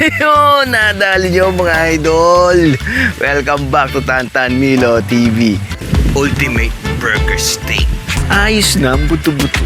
Ayun, nadali nyo mga idol. Welcome back to Tantan Milo TV. Ultimate Burger Steak. Ayos na, buto-buto.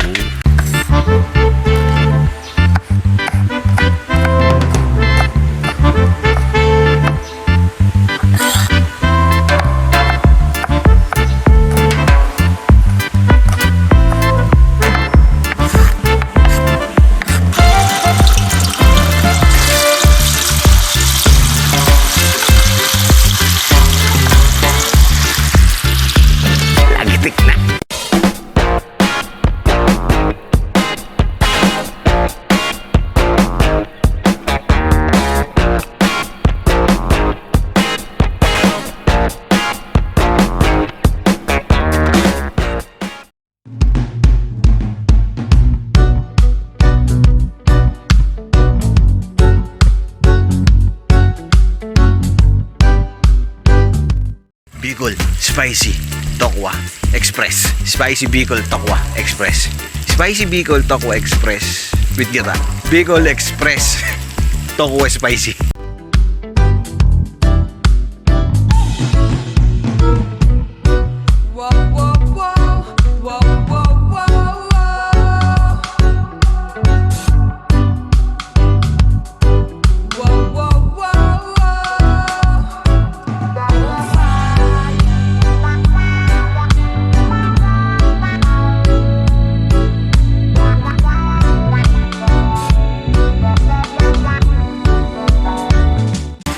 Bicol Spicy Tokwa Express. Spicy Bicol Tokwa Express. Spicy Bicol Tokwa Express with gata. Bicol Express Tokwa Spicy.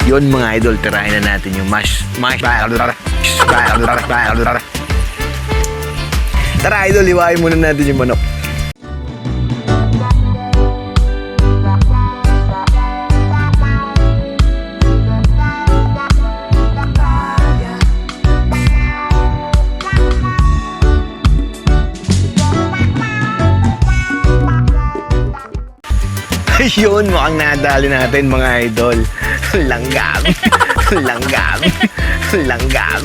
Yun mga idol, tirahin na natin yung mash. Tara idol, iwain muna natin yung manok. Yun, mukhang nadali natin mga idol. Langgam. Langgam. Langgam.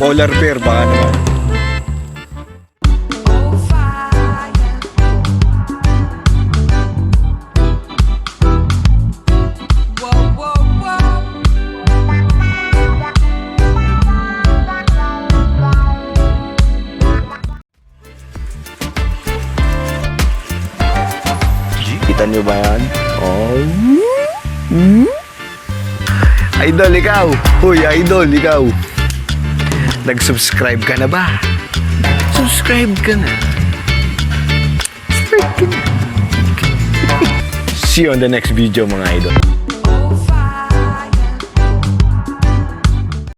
Polar bear baka naman. Kita nyo ba yan? Oh. Idol, ikaw. Hoy, idol, ikaw. Nag-subscribe ka na ba? Subscribe ka na. See you on the next video mga idol.